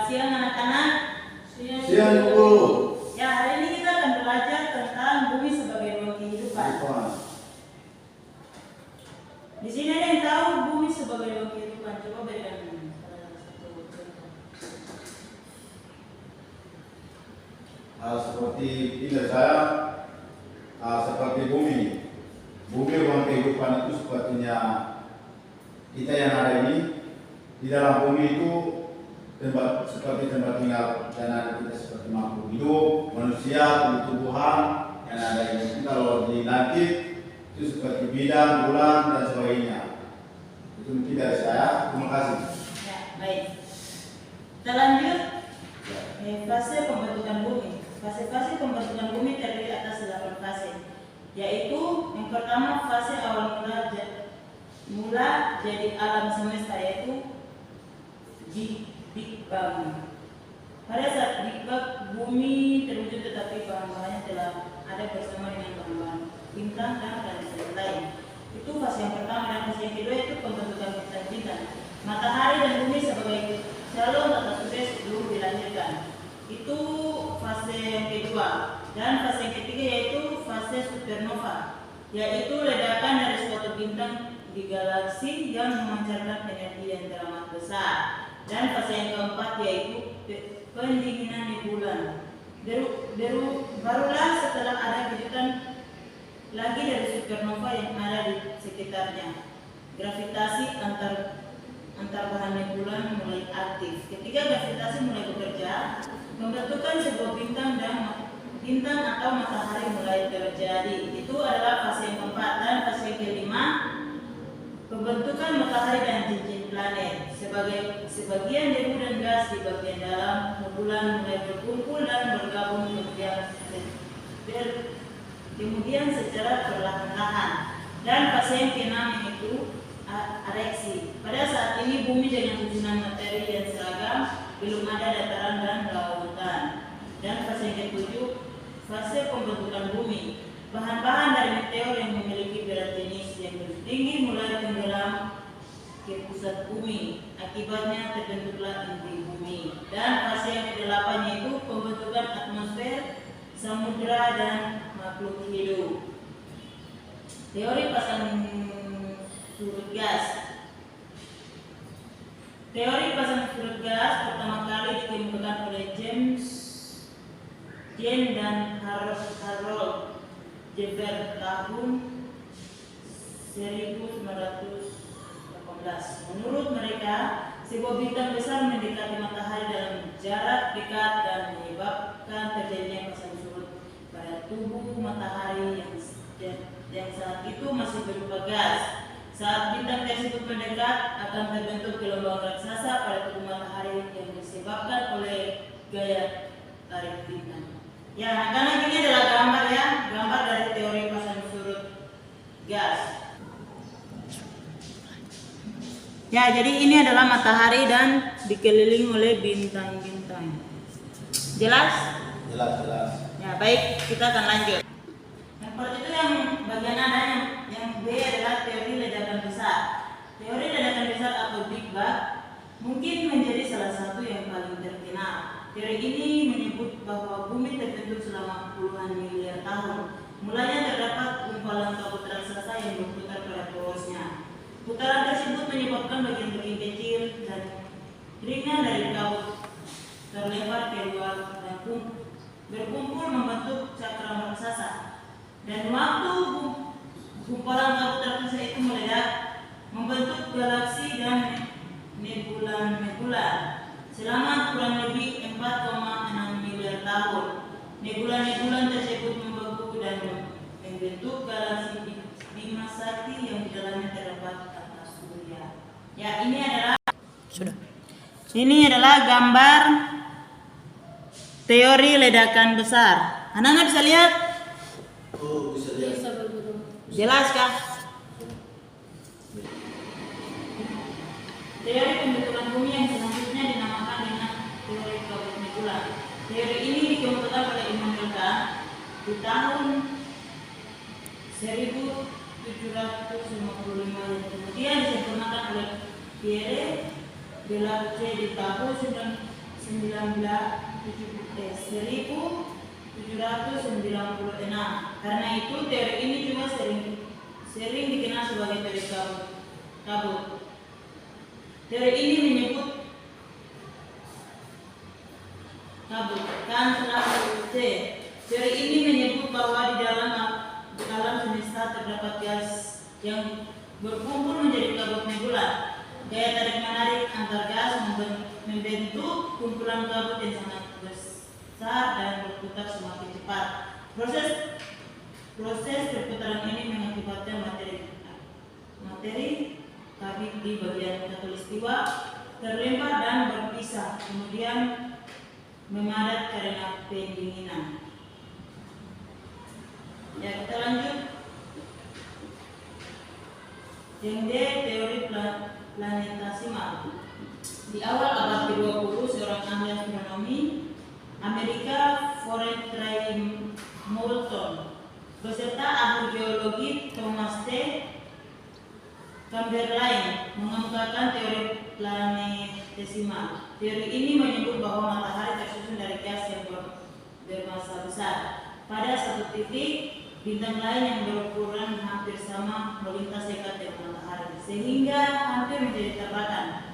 siang anak-anak. Siang Bu. Ya, hari ini kita akan belajar tentang bumi sebagai ruang kehidupan. Di sini ada yang tahu bumi sebagai ruang kehidupan? Coba berikan satu contoh. Seperti ini saya, seperti bumi. Bumi ruang kehidupan itu sepertinya kita yang ada ini. Di dalam bumi itu seperti tempat tinggal dan ada kita seperti makhluk hidup, manusia, tumbuhan yang ada ini. Kalau di langit itu seperti bidang, bulan dan sebagainya. Itu mungkin dari saya. Terima kasih. Ya, baik. Kita lanjut. Fase pembentukan bumi. Fase-fase pembentukan bumi terdiri atas 8 fase, yaitu yang pertama fase awal mula jadi alam semesta, yaitu Big Bang. Pada saat Big Bang, bumi terwujud tetapi bahan-bahannya telah ada bersama dengan bahan-bahan bintang dan planet lain. Itu fase yang pertama. Dan fase yang kedua itu pembentukan bintang-bintang. Matahari dan bumi sebagai calon tata surya sebelum dilahirkan. Itu fase yang kedua. Dan fase yang ketiga yaitu fase supernova, yaitu ledakan dari suatu bintang di galaksi yang memancarkan energi yang teramat besar. Dan fase yang keempat yaitu pendinginan nebula. Barulah setelah ada kejutan lagi dari supernova yang ada di sekitarnya, gravitasi antar bahan nebula mulai aktif. Ketika gravitasi mulai bekerja, pembentukan sebuah bintang atau matahari mulai terjadi. Itu adalah fase yang keempat. Dan fase yang kelima, pembentukan matahari dan cincin planet. Sebagian debu dan gas di bagian dalam bulan mulai berkumpul dan bergabung, kemudian secara perlahan-lahan. Dan fase yang keenam yaitu areksi. Pada saat ini bumi dengan susunan materi yang seragam, belum ada dataran dan lautan. Dan fase yang ketujuh, fase pembentukan bumi. Bahan-bahan dari meteor yang memiliki berat jenis yang lebih tinggi mulai tenggelam ke pusat bumi. Akibatnya terbentuklah inti bumi. Dan fase yang ke-8 yaitu pembentukan atmosfer, samudra dan makhluk hidup. Teori pasang surut gas. Teori pasang surut gas pertama kali ditemukan oleh James dan Harold Jever tahun 1918. Menurut mereka, sebuah bintang besar mendekati matahari dalam jarak dekat dan menyebabkan terjadinya pasang surut pada tubuh matahari yang saat itu masih berupa gas. Saat bintang tersebut mendekat, akan terbentuk gelombang raksasa pada tubuh matahari yang disebabkan oleh gaya tarik bintang. Ya, karena ini adalah gambar ya, gambar dari teori pasang surut gas. Ya, jadi ini adalah matahari dan dikelilingi oleh bintang-bintang. Jelas? Jelas. Ya, baik, kita akan lanjut. Yang pertama itu yang bagian ada yang B adalah teori ledakan besar. Teori ledakan besar atau Big Bang mungkin menjadi salah satu yang paling terkenal. Teori ini menyebut bahwa bumi terbentuk selama puluhan miliar tahun. Mulanya terdapat gumpalan kabut raksasa yang berputar pada porosnya. Putaran tersebut menyebabkan bagian-bagian kecil dan ringan dari kabut terlempar keluar dan berkumpul membentuk cakram raksasa. Dan waktu gumpalan kabut raksasa itu meledak, membentuk galaksi dan nebula. Selama kurang lebih 4,6 miliar tahun, nebula-nebula tersebut membeku dan membentuk galaksi Bima Sakti yang di dalamnya terdapat tata surya. Ya, ini adalah gambar teori ledakan besar. Anak-anak bisa lihat? Oh, bisa lihat. Jelas kah? Teori pembentukan bumi yang selanjutnya dinamakan dengan teori kabut nebula. Teori ini dikemukakan oleh Immanuel Kant di tahun 1755 dan kemudian disempurnakan oleh Pierre Delaplace di tahun 1796. Karena itu teori ini juga sering dikenal sebagai teori kabut. Teori ini menyebut kabut. Teori ini menyebut bahwa di dalam semesta terdapat gas yang berkumpul menjadi kabut nebula. Gaya tarik menarik antar gas membentuk kumpulan kabut yang sangat besar dan berputar semakin cepat. Proses perputaran ini mengakibatkan materi kabut di bagian khatulistiwa terlempar dan berpisah, kemudian memadat karena pendinginan. Ya, kita lanjut. Yang D, teori planetasimal. Di awal abad ke-20, seorang ahli astronomi Amerika, Forrest Moulton, beserta ahli geologi Thomas T. Chamberlain mengemukakan teori planetesimal. Teori ini menyebut bahwa matahari tersusun dari gas yang bermassa besar. Pada satu titik, bintang lain yang berukuran hampir sama melintas dekat dengan matahari, sehingga hampir menjadi tabrakan.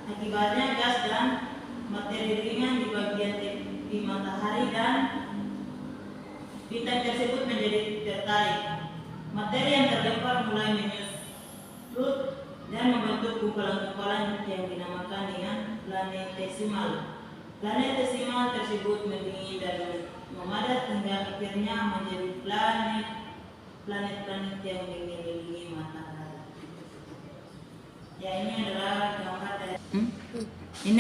Akibatnya gas dan materi ringan di bagian di matahari dan bintang tersebut menjadi tertarik. Materi yang terlempar mulai menyusut dan membentuk kumpulan-kumpulan yang dinamakan dengan planetesimal. Planetesimal tersebut mendingin dan memadat hingga akhirnya menjadi planet-planet yang mengelilingi matahari. Ya, ini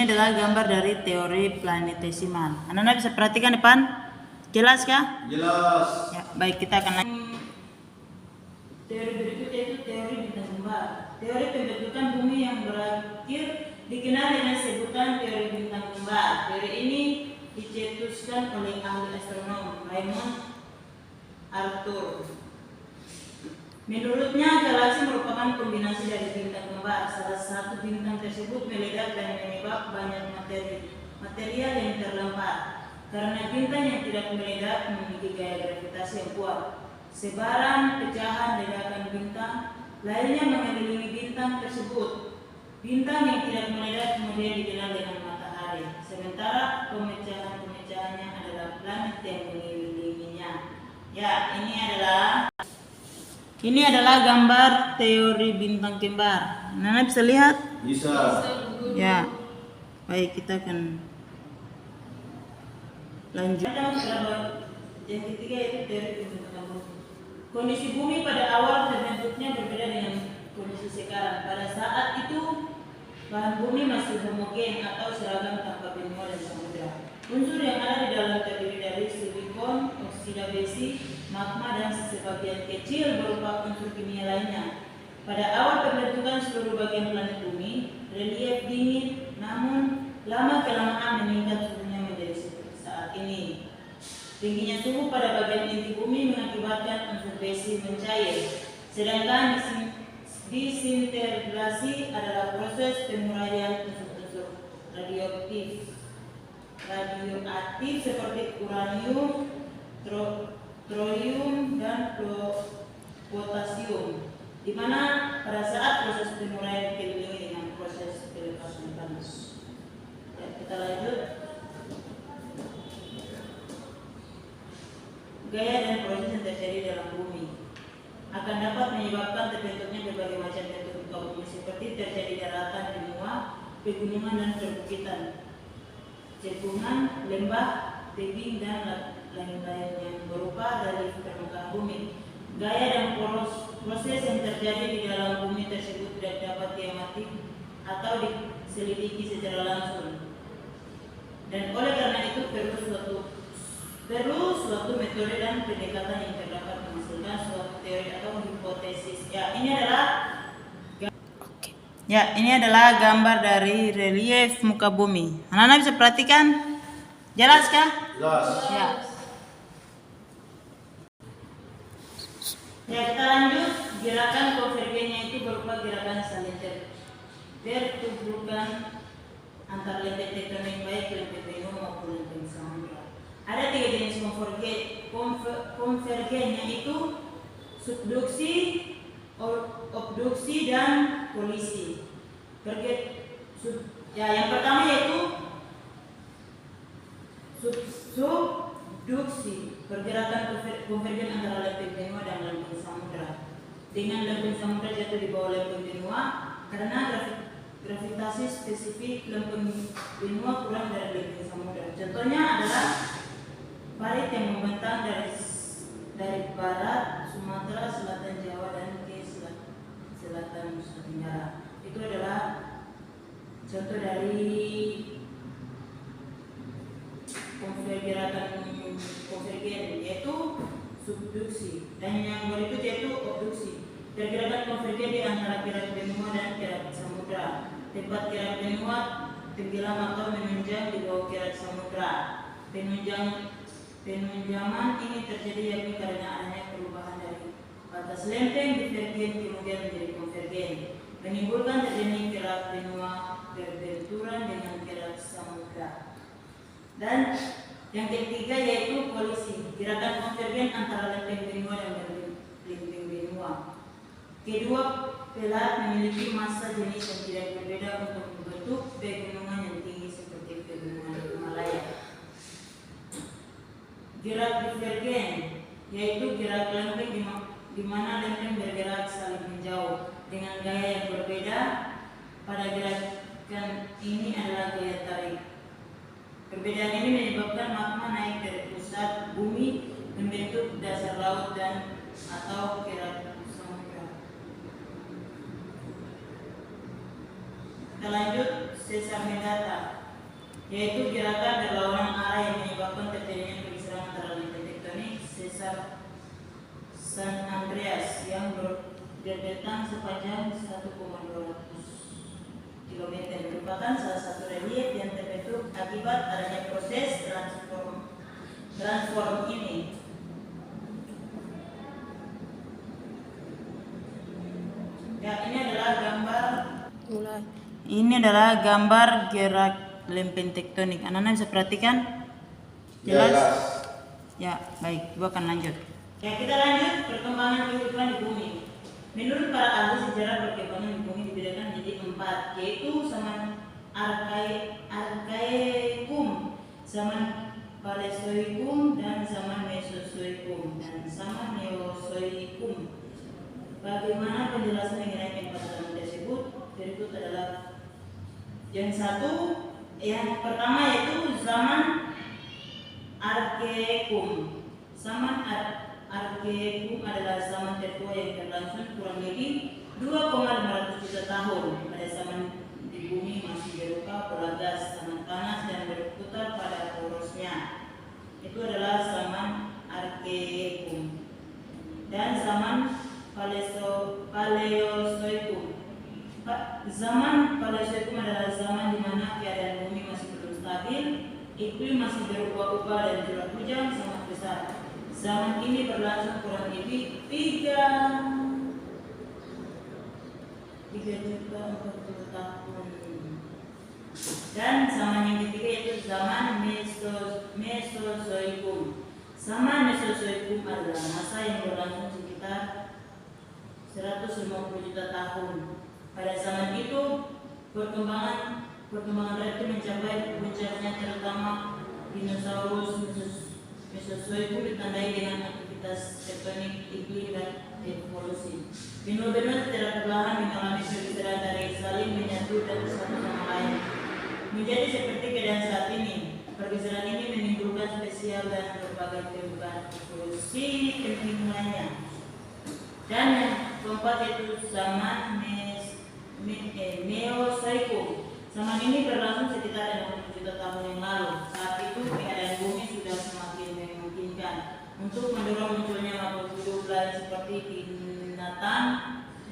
adalah gambar dari teori planetesimal. Anda bisa perhatikan depan? Jelas kah? Jelas. Ya, baik, kita akan teori berikutnya itu teori bintang kembar. Teori pembentukan bumi yang berakhir dikenal dengan sebutan teori bintang kembar. Teori ini dicetuskan oleh ahli astronom Raymond Arthur. Menurutnya, galaksi merupakan kombinasi dari bintang kembar. Salah satu bintang tersebut meledak dan menyebabkan banyak material yang terlempar. Karena bintang yang tidak meledak memiliki gaya gravitasi yang kuat, sebaran pecahan ledakan bintang lainnya mengelilingi bintang tersebut. Bintang yang tidak meledak kemudian dikenal dengan matahari, sementara pemecahan-pemecahannya adalah planet yang mengelilinginya. Ya, ini adalah gambar teori bintang kembar. Nana bisa lihat? Bisa. Ya. Baik, kita akan lanjut. Yang ketiga itu teori pembentukan bumi. Kondisi bumi pada awal terbentuknya berbeda dengan kondisi sekarang. Pada saat itu bahan bumi masih homogen atau seragam tanpa benua dan samudra. Unsur yang ada di dalam terdiri dari silikon, oksida besi, magma dan sebagian kecil berupa unsur kimia lainnya. Pada awal pembentukan seluruh bagian planet bumi, relief dingin, namun lama-kelamaan meningkat suhunya menjadi seperti saat ini. Tingginya suhu pada bagian inti bumi mengakibatkan unsur besi mencair, sedangkan disintegrasi adalah proses penguraian unsur-unsur radioaktif seperti uranium, thorium, dan potasium, di mana pada saat proses penguraian dikelilingi dengan proses pelepasan panas. Ya, kita lanjut. Gaya dan proses yang terjadi dalam bumi akan dapat menyebabkan terbentuknya berbagai macam bentuk muka bumi, seperti terjadi daratan, benua, pegunungan dan perbukitan, cekungan, lembah, tebing dan lain-lain yang berupa dari permukaan bumi. Gaya dan proses yang terjadi di dalam bumi tersebut tidak dapat diamati atau diselidiki secara langsung, dan oleh karena itu perlu suatu metode dan pendekatan yang terdapat menghasilkan suatu teori atau hipotesis. Ini adalah gambar dari relief muka bumi. Anak-anak bisa perhatikan? Jelas kah? Jelas. Ya. Ya, kita lanjut. Gerakan konvergennya itu berupa gerakan saling bertubuhkan antara lempeng tektonik baik lempeng benua maupun lempeng samudra. Ada 3 jenis konvergen yaitu subduksi, obduksi, dan kolisi. Yang pertama yaitu subduksi, pergerakan konvergen antara lempeng benua dan lempeng samudra. Dengan lempeng samudra jatuh di bawah lempeng benua karena gravitasi spesifik lempeng benua kurang dari lempeng samudra. Contohnya adalah parit yang membentang dari barat Sumatera, selatan Jawa, dan ke selatan Nusa Tenggara. Itu adalah contoh dari konvergen yaitu subduksi, dan yang berikut yaitu obduksi. Pergerakan konvergen di antara kirab benua dan kirab samudra. Tempat kirab benua tenggelam atau menunjang di bawah kirab samudra. Penunjaman ini terjadi yakni karena adanya perubahan dari batas lempeng divergen kemudian menjadi konvergen, menimbulkan terjadi kirab benua berbenturan dengan kirab samudra. Dan yang ketiga yaitu kolisi, gerakan konvergen antara lempeng benua dan lempeng benua. Kedua pelat memiliki massa jenis yang tidak berbeda untuk membentuk pegunungan yang tinggi seperti pegunungan Himalaya. Gerak divergen yaitu gerak lempeng di mana lempeng bergerak saling menjauh dengan gaya yang berbeda. Pada gerakan ini adalah gaya tarik. Perbedaan ini menyebabkan magma naik dari pusat bumi membentuk dasar laut dan atau kirab samudra. Kita lanjut sesar mendata, yaitu gerakan berlawanan arah yang menyebabkan terjadinya pergeseran antara lempeng tektonik sesar San Andreas yang berdentang sepanjang 1,200 km merupakan salah satu relief yang terbentuk akibat adanya proses transform ini. Ya, ini adalah gambar gerak lempeng tektonik. Anak-anak bisa perhatikan? Jelas? Ya, baik. Gua akan lanjut. Ya, kita lanjut perkembangan kehidupan di bumi. Menurut para ahli sejarah, perkembangan di bumi dibedakan menjadi 4, yaitu zaman Arkaikum, zaman Paleozoikum, dan zaman Mesozoikum, dan zaman Neozoikum. Bagaimana penjelasan mengenai 4 zaman tersebut? Berikut adalah yang pertama yaitu zaman Arkaikum. Zaman Arkaikum adalah zaman tertua yang berlangsung kurang lebih 2,500 juta tahun. Pada zaman di bumi masih berupa pola gas, sangat panas dan berputar pada porosnya. Itu adalah zaman Arkaikum. Dan zaman Paleozoikum. Zaman Paleozoikum adalah zaman di mana keadaan bumi masih belum stabil, iklim masih berubah-ubah dan curah hujan sangat besar. Zaman ini berlangsung kurang lebih 3.040 tahun. Dan zaman yang ketiga yaitu zaman Mesozoikum. Zaman Mesozoikum adalah masa yang berlangsung sekitar 150 juta tahun. Pada zaman itu perkembangan reptil mencapai puncaknya, terutama dinosaurus. Mesozoikum ditandai dengan aktivitas tektonik, iklim, dan evolusi. Benua-benua secara perlahan mengalami pergeseran dari saling menyatu dan satu sama lain menjadi seperti keadaan saat ini. Pergeseran ini menimbulkan spesial dan berbagai perubahan evolusi penting lainnya. Dan yang keempat yaitu zaman Neozoikum. Zaman ini berlangsung sekitar 60 juta tahun yang lalu. Saat itu keadaan bumi sudah semakin memungkinkan untuk mendorong munculnya makhluk hidup lain seperti binatang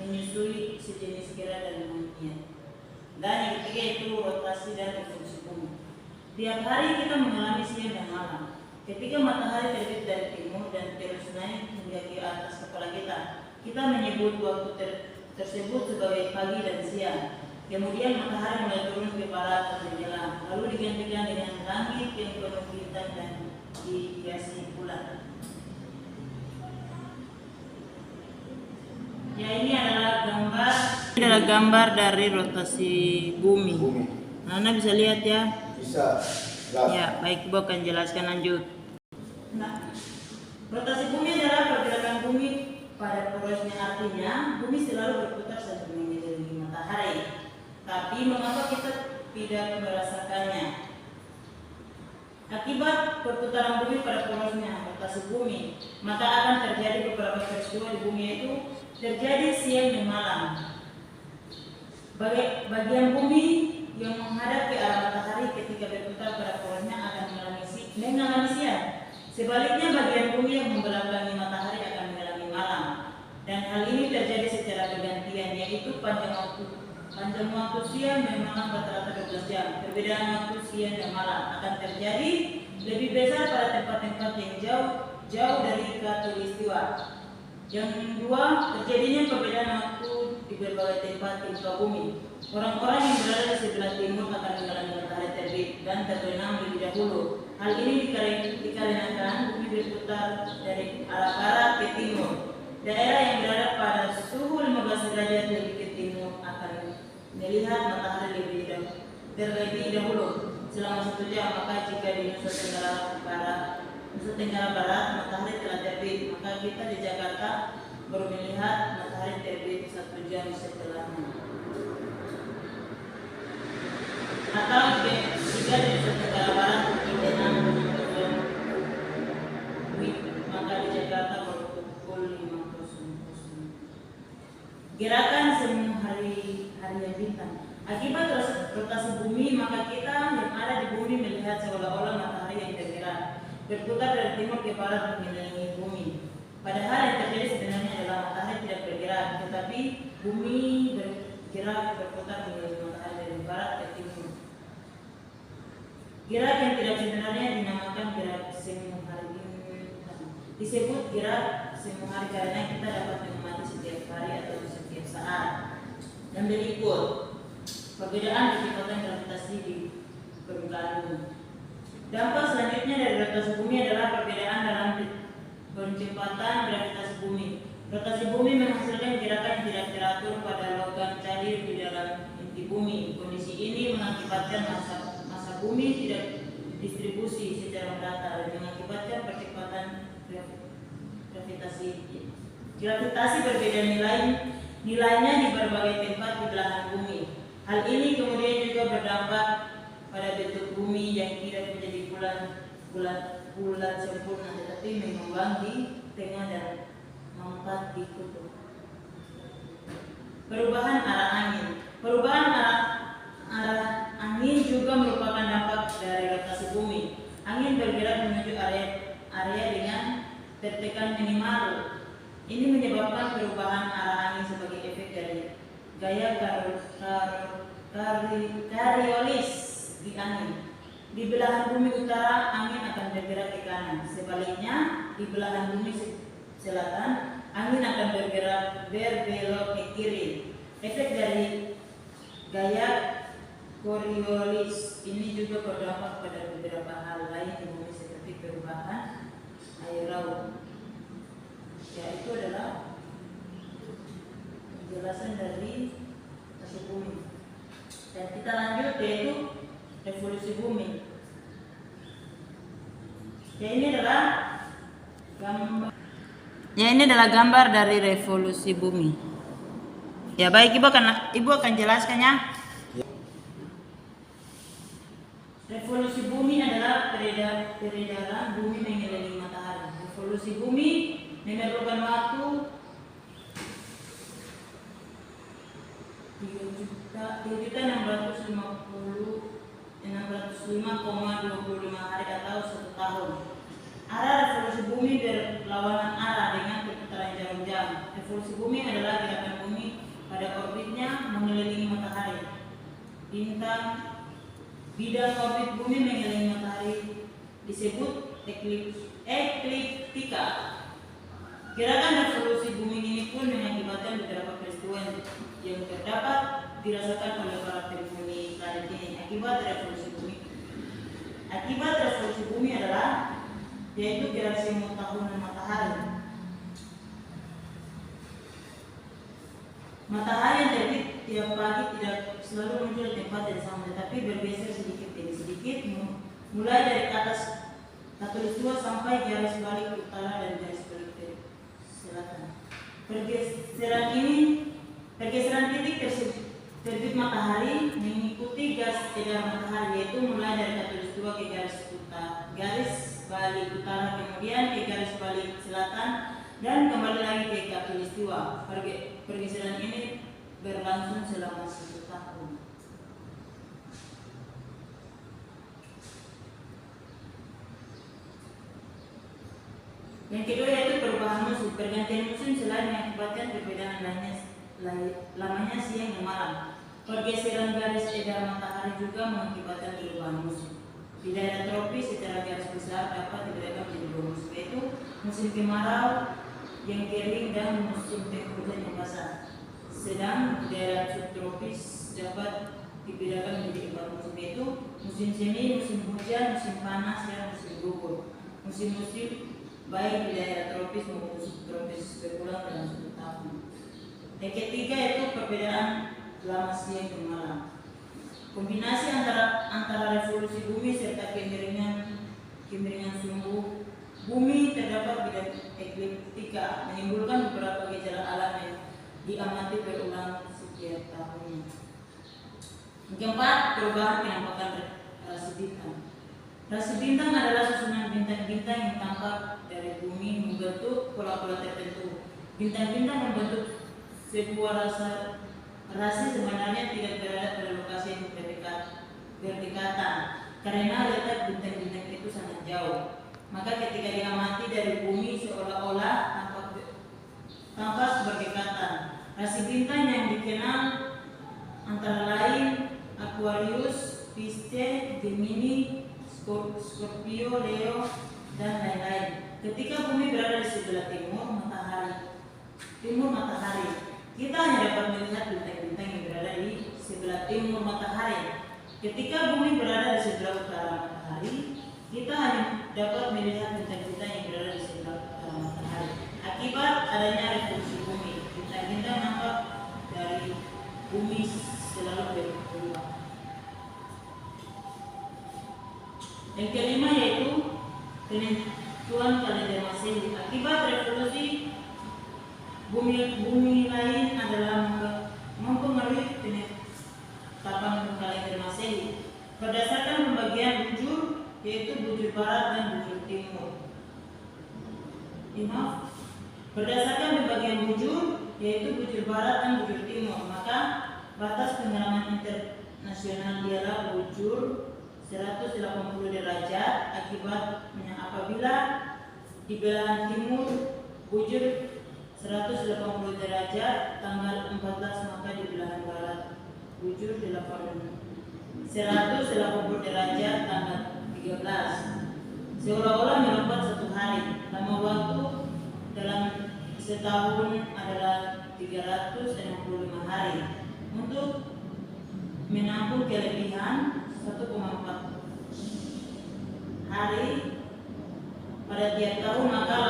menyusui sejenis kera dan monyet. Dan yang ketiga yaitu rotasi dan evolusi bumi. Tiap hari kita mengalami siang dan malam. Ketika matahari terbit dari timur dan terus naik hingga ke atas kepala kita menyebut waktu tersebut sebagai pagi dan siang. Kemudian matahari mulai turun ke barat dan menjelang berpenuh bintang dan dihiasi bulan. Ya, ini adalah gambar dari rotasi bumi. Nah, Anda bisa lihat ya. Bisa. Ya, baik, Ibu akan jelaskan lanjut. Nah, rotasi bumi adalah pergerakan bumi pada porosnya, artinya bumi selalu berputar sambil mengelilingi matahari. Tapi mengapa kita tidak merasakannya? Akibat perputaran bumi pada porosnya rotasi bumi, maka akan terjadi beberapa peristiwa di bumi, yaitu terjadi siang dan malam. Bagian bumi yang menghadap ke arah matahari ketika berputar pada porosnya akan mengalami siang. Sebaliknya, bagian bumi yang membelakangi matahari akan mengalami malam. Dan hal ini terjadi secara bergantian, yaitu panjang waktu siang dan malam rata-rata 12 jam. Perbedaan waktu siang dan malam akan terjadi lebih besar pada tempat-tempat yang jauh dari khatulistiwa. Yang kedua, terjadinya perbedaan waktu di berbagai tempat di muka bumi. Orang-orang yang berada di sebelah timur akan mengalami matahari terbit dan terbenam lebih dahulu. Hal ini dikarenakan bumi berputar dari arah barat ke timur. Daerah yang berada pada suhu 15 derajat lebih ke timur akan melihat matahari terlebih dahulu selama 1 jam. Maka jika di Nusa Tenggara Barat matahari telah terbit, maka kita di Jakarta baru melihat matahari terbit 1 jam setelahnya. Atau jika di Nusa Tenggara Barat kita maka di Jakarta baru pukul 5:00. Gerakan semu harian bintang. Akibat rotasi bumi, maka kita yang ada di bumi melihat seolah-olah matahari yang bergerak, berputar dari timur ke barat mengelilingi bumi. Padahal yang terjadi sebenarnya adalah matahari tidak bergerak, tetapi bumi berputar mengelilingi matahari dari barat ke timur. Gerak yang tidak sebenarnya dinamakan gerak semu hari bintang. Disebut gerak semu hari karena kita dapat mengamati setiap hari atau setiap saat. Dan berikut perbedaan kecepatan gravitasi di permukaan bumi. Dampak selanjutnya dari rotasi bumi adalah perbedaan dalam percepatan gravitasi bumi. Rotasi bumi menghasilkan gerakan yang tidak teratur pada logam cair di dalam inti bumi. Kondisi ini mengakibatkan massa bumi tidak distribusi secara merata dan mengakibatkan percepatan gravitasi. Gravitasi berbeda nilainya di berbagai tempat di belahan bumi. Hal ini kemudian juga berdampak pada bentuk bumi yang tidak menjadi bulat sempurna, tetapi mengembang di tengah dan mengempat di kutub. Perubahan arah angin. Perubahan arah angin juga merupakan dampak dari rotasi bumi. Angin bergerak menuju area dengan tertekan minimal. Ini menyebabkan perubahan arah angin sebagai efek dari gaya Coriolis di angin. Di belahan bumi utara, angin akan bergerak ke kanan. Sebaliknya, di belahan bumi selatan, angin akan berbelok ke kiri. Efek dari gaya Coriolis ini juga berdampak pada beberapa hal lain di bumi seperti perubahan air laut. Ya, itu adalah penjelasan dari rotasi bumi. Dan kita lanjut yaitu revolusi bumi. Ya, ini adalah gambar dari revolusi bumi. Ya, baik, Ibu akan jelaskannya. Revolusi bumi adalah peredaran bumi mengelilingi matahari. Revolusi bumi memerlukan waktu 3.605,25 hari atau 1 tahun. Arah revolusi bumi berlawanan arah dengan perputaran jarum jam. Revolusi bumi adalah gerakan bumi pada orbitnya mengelilingi matahari. Bidang orbit bumi mengelilingi matahari disebut ekliptika. Gerakan revolusi bumi ini pun mengakibatkan beberapa peristiwa yang terdapat dirasakan oleh para penghuni planet ini. Akibat revolusi bumi, Akibat revolusi bumi adalah yaitu gerak semu tahunan matahari. Matahari yang terbit tiap pagi tidak selalu muncul di tempat yang sama, tetapi bergeser sedikit demi sedikit, mulai dari atas Katulistiwa sampai garis balik utara dan garis balik selatan. Pergeseran titik terbit matahari mengikuti gas edar matahari, yaitu mulai dari Katulistiwa ke garis balik utara, kemudian ke garis balik selatan, dan kembali lagi ke Katulistiwa. Pergeseran ini berlangsung selama 1 tahun. Yang kedua yaitu perubahan musim. Pergantian musim selain mengakibatkan perbedaan lamanya siang dan malam, pergeseran garis edar matahari juga mengakibatkan perubahan musim. Di daerah tropis secara garis besar dapat dibedakan menjadi 2 musim, yaitu musim kemarau yang kering dan musim penghujan yang basah. Sedang di daerah subtropis dapat dibedakan menjadi 4 musim, yaitu musim semi, musim hujan, musim panas, dan musim gugur. Musim-musim baik di daerah tropis maupun subtropis berulang dalam 1 tahun. Yang ketiga yaitu perbedaan lama siang dan malam. Kombinasi antara revolusi bumi serta kemiringan sumbu bumi terdapat bidang ekliptika, menimbulkan beberapa gejala alam yang diamati berulang setiap tahunnya. Yang keempat, perubahan penampakan rasi bintang. Rasi bintang adalah susunan bintang-bintang yang tampak dari bumi membentuk pola-pola tertentu. Bintang-bintang membentuk sebuah rasi sebenarnya tidak berada pada lokasi yang berdekatan karena letak bintang-bintang itu sangat jauh. Maka ketika diamati dari bumi seolah-olah tampak berdekatan. Rasi bintang yang dikenal antara lain Aquarius, Pisces, Gemini, Scorpio, Leo, dan lain-lain. Ketika bumi berada di sebelah timur matahari, kita hanya dapat melihat bintang-bintang yang berada di sebelah timur matahari. Ketika bumi berada di sebelah utara matahari, kita hanya dapat melihat bintang-bintang yang berada di sebelah utara matahari. Akibat adanya revolusi bumi, bintang-bintang nampak dari bumi selalu berubah. Yang kelima yaitu penentuan kalender Masehi. Akibat revolusi bumi lain adalah mempengaruhi penetapan kalender Masehi berdasarkan pembagian bujur, yaitu bujur barat dan bujur timur. Berdasarkan pembagian bujur, yaitu bujur barat dan bujur timur, maka batas pengalaman internasional ialah bujur 180 derajat. Akibatnya apabila di belahan timur bujur 180 derajat tanggal 14, maka di belahan barat bujur 180 derajat tanggal 13. Seolah-olah melompat 1 hari. Lama waktu dalam setahun adalah 365 hari. Untuk menampung kelebihan 1,4 hari pada tiap tahun, maka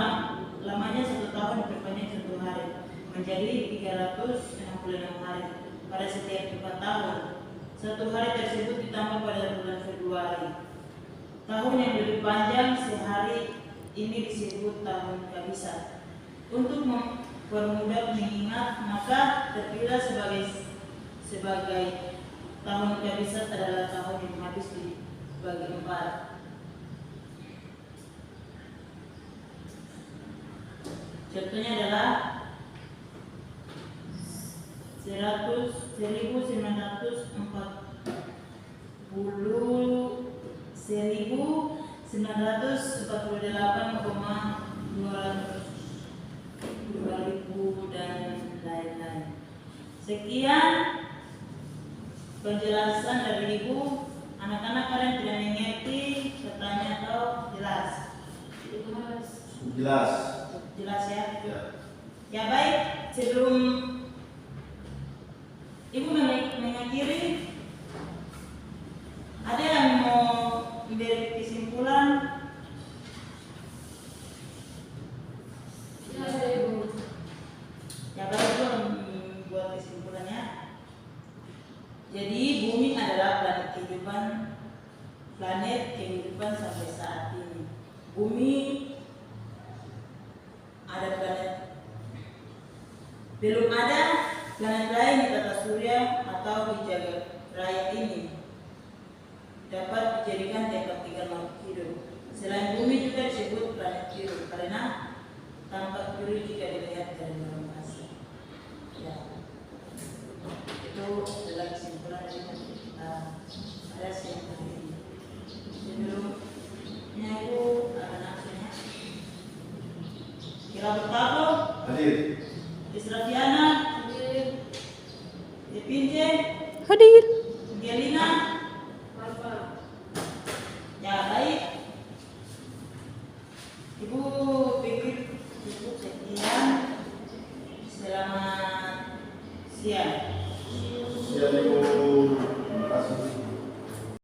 lamanya 1 tahun diperpanjang 1 hari menjadi 366 hari pada setiap 4 tahun. 1 hari tersebut ditambah pada bulan Februari. Tahun yang lebih panjang sehari ini disebut tahun kabisat. Untuk mempermudah mengingat, maka terpilih sebagai tahun kabisat adalah tahun yang habis dibagi 4. Contohnya adalah 1948,2000 dan lain-lain. Sekian penjelasan dari Ibu. Anak-anak kalian tidak mengerti, bertanya atau jelas? Jelas. Jelas ya? Ya. Ya baik, sebelum Ibu mengakhiri, ada yang mau memberi kesimpulan. Ya baru itu membuat kesimpulannya. Jadi bumi adalah planet kehidupan sampai saat ini. Bumi ada planet, belum ada planet lain di tata surya atau di jagat raya ini dapat dijadikan tempat tinggal makhluk hidup. Selain bumi juga disebut planet biru karena tampak biru jika dilihat dari luar angkasa. Ya, itu adalah kesimpulan dari kita pada siang hari ini. Sebelumnya itu ada nafsunya. Kira Betabo, Hadir. Israfiana, Depinje, Hadir. Gelina, ya baik. Ibu pikir cukup sekian. Selamat siang. Siap, Ibu. Terima kasih.